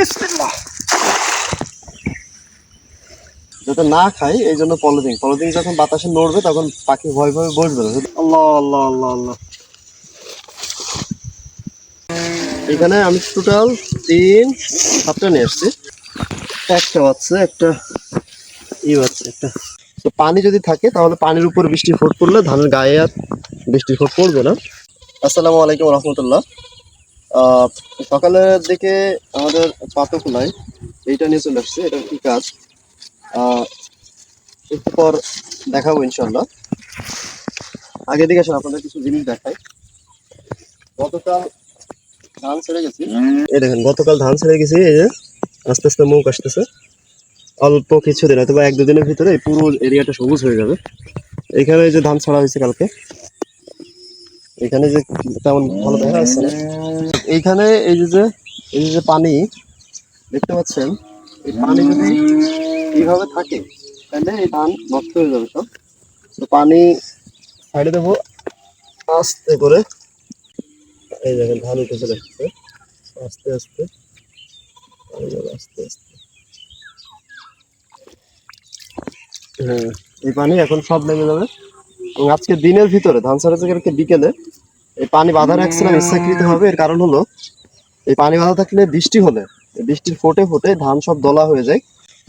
বিসমিল্লাহ। যাতে না খাই এই জন্য পলিথিন পলিথিন যখন বাতাসে নড়বে তখন পাখি ভয় ভয়ে বসবে না। আল্লাহ আল্লাহ আল্লাহ আল্লাহ। এখানে আমি টোটাল 3-7টা নিয়ে আসছি। একটা বাচ্চা একটা বাচ্চা একটা। তো পানি যদি থাকে তাহলে পানির উপর বৃষ্টির ফোঁট পড়লে ধানের গায়ে আর বৃষ্টির ফোঁট পড়বে না। আসসালামু আলাইকুম রহমতুল্লাহ। সকালের দিকে আমাদের পাতকুলায় এইটা নিয়ে চলে আসছে। এটা কি কাজ একটু পর দেখাবো ইনশাল্লাহ। আগে দিকে আসেন আপনাদের কিছু জিনিস দেখাই। গতকাল ধান ছেড়ে গেছি, এই দেখেন গতকাল ধান ছেড়ে গেছি। এই যে আস্তে আস্তে মুখ আসতেছে, অল্প কিছুদিন হয়তো বা 1-2 দিনের ভিতরে এই পুরো এরিয়াটা সবুজ হয়ে যাবে। এখানে যে ধান ছাড়া হয়েছে কালকে, এখানে যে তেমন ভালো দেখা যাচ্ছে না। এইখানে এই যে পানি দেখতে পাচ্ছেন, এই পানি যদি এইভাবে থাকে তাহলে এই ধান নষ্ট হয়ে যাবে সব। তো পানি সাইডে দেবো আস্তে করে। এই দেখেন ধান উঠে চলে আসছে আস্তে আস্তে আস্তে আস্তে। হ্যাঁ, এই পানি এখন সব নেমে যাবে। এবং আজকে দিনের ভিতরে ধান ছাড়া থেকে বিকেলে এই পানি বাঁধা রাখছিলাম ইচ্ছাকৃত হবে। এর কারণ হলো এই পানি বাঁধা থাকলে বৃষ্টি হলে বৃষ্টির ফোঁটে ফোঁটে ধান সব দলা হয়ে যায়।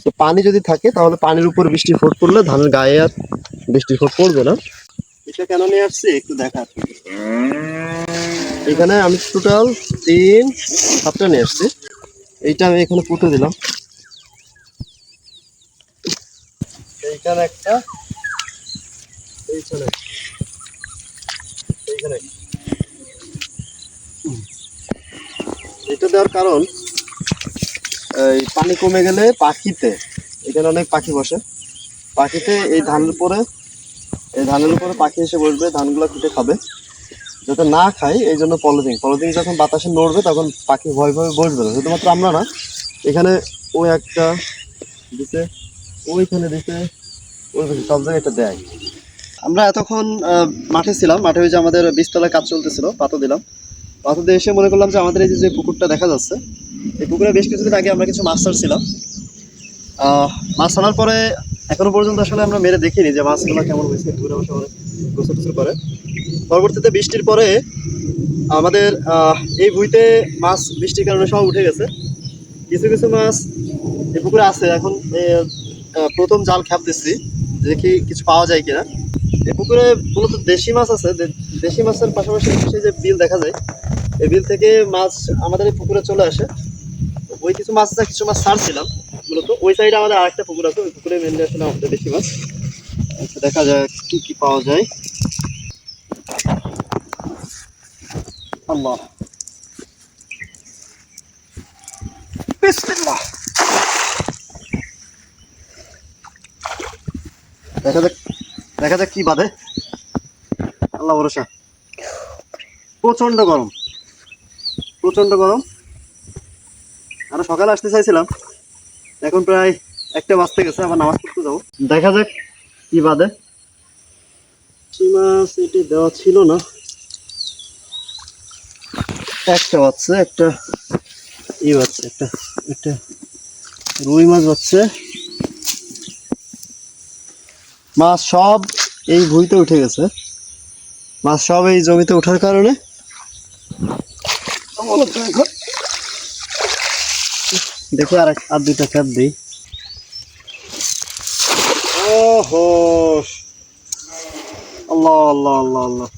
তো পানি যদি থাকে তাহলে পানির উপর বৃষ্টির ফোঁট পড়লে ধানের গায়ে আর বৃষ্টির ফোঁট পড়বে না। এটা কেন নিয়ে আসছি একটু দেখা। এখানে আমি টোটাল 3-7টা নিয়ে আসছি। এইটা আমি এখানে পুঁতে দিলাম। এইখানে একটা, এইখানে এইখানে এটা দেওয়ার কারণ এই পানি কমে গেলে পাখিতে, এখানে অনেক পাখি বসে, পাখিতে এই ধানের উপরে পাখি এসে বসবে, ধানগুলো খুঁটে খাবে। যাতে না খাই এই জন্য পলিথিন যখন বাতাসে নড়বে তখন পাখি ভয় ভয়ে বসবে না। শুধুমাত্র আমরা না, এখানে ওই একটা দিতে, ওইখানে দিতে, ওই সব জায়গায় এটা দেয়। আমরা এতক্ষণ মাঠে ছিলাম। মাঠে ওই যে আমাদের বীজতলায় কাজ চলতেছিল, পাতা দিলাম। পাতা দিয়ে এসে মনে করলাম যে আমাদের এই যে পুকুরটা দেখা যাচ্ছে, এই পুকুরে বেশ কিছুদিন আগে আমরা কিছু মাছ ছাড়ছিলাম। মাছ ছাড়ার পরে এখনো পর্যন্ত আসলে আমরা মেরে দেখিনি যে মাছগুলো কেমন হয়েছে। দূরে বসে গোসল টোসল করে পরবর্তীতে বৃষ্টির পরে আমাদের এই ভুঁইতে মাছ বৃষ্টির কারণে সব উঠে গেছে। কিছু কিছু মাছ এই পুকুরে আছে। এখন প্রথম জাল খ্যাপ দিচ্ছি, দেখি কিছু পাওয়া যায় কিনা। এই পুকুরে মূলত দেশি মাছ আছে। দেশি মাছের পাশাপাশি সেই যে বিল দেখা যায়, এই বিল থেকে মাছ আমাদের এই পুকুরে চলে আসে। ওই কিছু মাছ আছে, কিছু মাছ ছাড়ছিলাম। মূলত ওই সাইডে আমাদের আরেকটা পুকুর আছে, ওই পুকুরে মেনলি আসলে আমাদের বেশি মাছ। দেখা যায় কি কি পাওয়া যায়। আল্লাহ বিসমিল্লাহ। দেখা যাক কি বাঁধে। আল্লাহ ভরসা। প্রচন্ড গরম, প্রচন্ড গরম। আরো সকালে আসতে চাইছিলাম, এখন প্রায় 1টা বাজতে গেছে, আবার নামাজ পড়তে যাবো। দেখা যাক কি বাঁধে। মাছ এটি দেওয়া ছিল না। একটা বাচ্চা, একটা বাচ্চা, একটা রুই মাছ বাচ্চা। মাছ সব এই ভুঁইতে উঠে গেছে। মাছ সব এই জমিতে ওঠার কারণে দেখি আর 2টা ক্যাপ দিই। ওহো, আল্লাহ আল্লাহ আল্লাহ আল্লাহ।